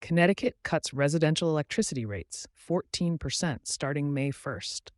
Connecticut cuts residential electricity rates 14% starting May 1st.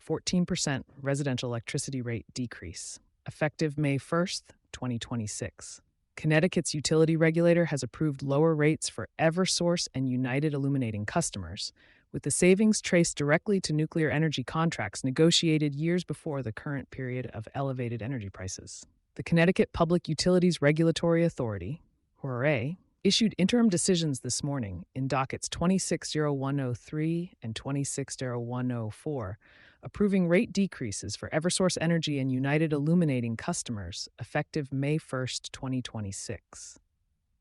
14% residential electricity rate decrease, effective May 1st, 2026. Connecticut's utility regulator has approved lower rates for Eversource and United Illuminating customers, with the savings traced directly to nuclear energy contracts negotiated years before the current period of elevated energy prices. The Connecticut Public Utilities Regulatory Authority, PURA, issued interim decisions this morning in dockets 260103 and 260104, approving rate decreases for Eversource Energy and United Illuminating customers effective May 1st, 2026.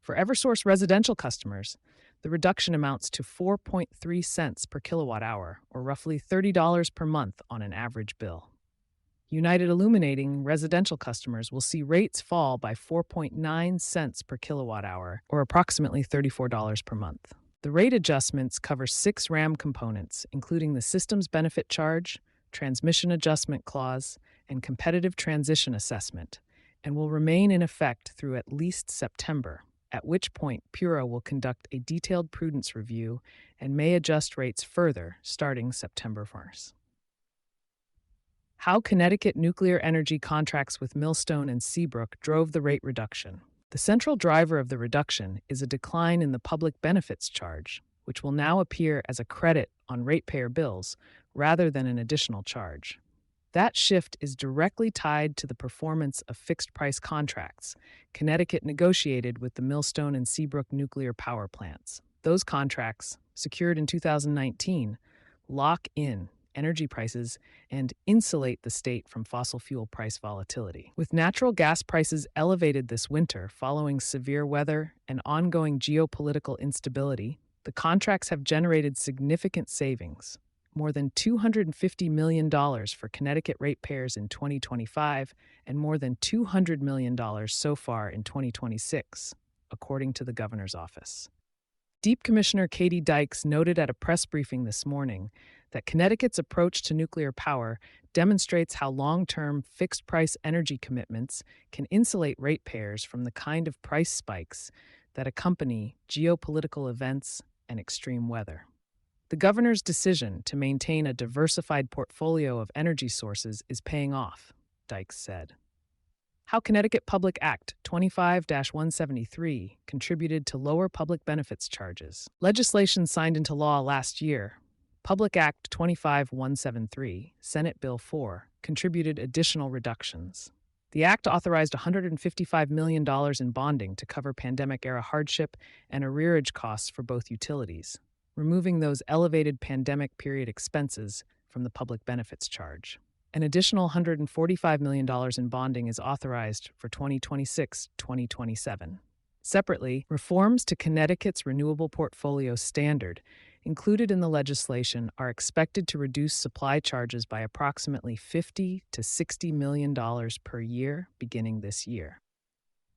For Eversource residential customers, the reduction amounts to 4.3 cents per kilowatt hour, or roughly $30 per month on an average bill. United Illuminating residential customers will see rates fall by 4.9 cents per kilowatt hour, or approximately $34 per month. The rate adjustments cover 6 RAM components, including the Systems Benefit Charge, Transmission Adjustment Clause, and Competitive Transition Assessment, and will remain in effect through at least September, at which point PURA will conduct a detailed prudence review and may adjust rates further starting September 1st. How Connecticut nuclear energy contracts with Millstone and Seabrook drove the rate reduction. The central driver of the reduction is a decline in the public benefits charge, which will now appear as a credit on ratepayer bills rather than an additional charge. That shift is directly tied to the performance of fixed-price contracts Connecticut negotiated with the Millstone and Seabrook nuclear power plants. Those contracts, secured in 2019, lock in energy prices and insulate the state from fossil fuel price volatility. With natural gas prices elevated this winter following severe weather and ongoing geopolitical instability, the contracts have generated significant savings, more than $250 million for Connecticut ratepayers in 2025 and more than $200 million so far in 2026, according to the governor's office. Deep Commissioner Katie Dykes noted at a press briefing this morning that Connecticut's approach to nuclear power demonstrates how long-term fixed-price energy commitments can insulate ratepayers from the kind of price spikes that accompany geopolitical events and extreme weather. The governor's decision to maintain a diversified portfolio of energy sources is paying off, Dykes said. How Connecticut Public Act 25-173 contributed to lower public benefits charges. Legislation signed into law last year, Public Act 25-173, Senate Bill 4, contributed additional reductions. The act authorized $155 million in bonding to cover pandemic-era hardship and arrearage costs for both utilities, removing those elevated pandemic-period expenses from the public benefits charge. An additional $145 million in bonding is authorized for 2026-2027. Separately, reforms to Connecticut's renewable portfolio standard included in the legislation are expected to reduce supply charges by approximately $50 to $60 million per year beginning this year.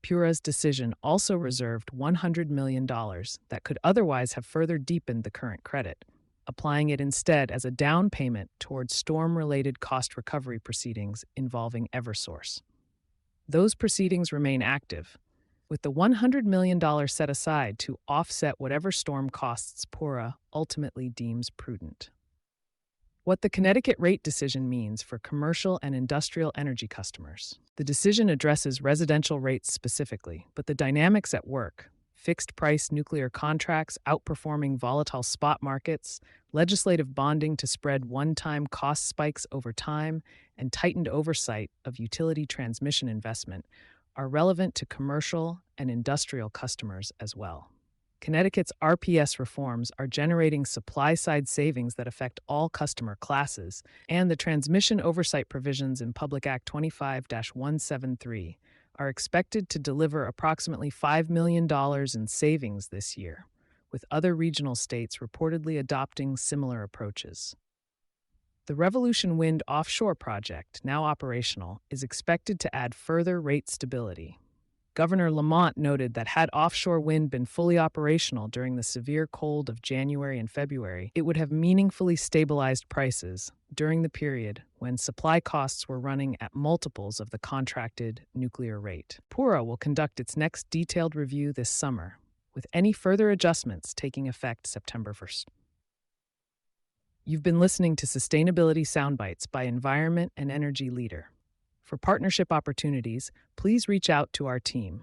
PURA's decision also reserved $100 million that could otherwise have further deepened the current credit, applying it instead as a down payment towards storm-related cost recovery proceedings involving Eversource. Those proceedings remain active, with the $100 million set aside to offset whatever storm costs PURA ultimately deems prudent. What the Connecticut rate decision means for commercial and industrial energy customers. The decision addresses residential rates specifically, but the dynamics at work, fixed-price nuclear contracts outperforming volatile spot markets, legislative bonding to spread one-time cost spikes over time, and tightened oversight of utility transmission investment are relevant to commercial and industrial customers as well. Connecticut's RPS reforms are generating supply-side savings that affect all customer classes, and the transmission oversight provisions in Public Act 25-173 are expected to deliver approximately $5 million in savings this year, with other regional states reportedly adopting similar approaches. The Revolution Wind offshore project, now operational, is expected to add further rate stability. Governor Lamont noted that had offshore wind been fully operational during the severe cold of January and February, it would have meaningfully stabilized prices during the period when supply costs were running at multiples of the contracted nuclear rate. PURA will conduct its next detailed review this summer, with any further adjustments taking effect September 1st. You've been listening to Sustainability Soundbites by Environment and Energy Leader. For partnership opportunities, please reach out to our team.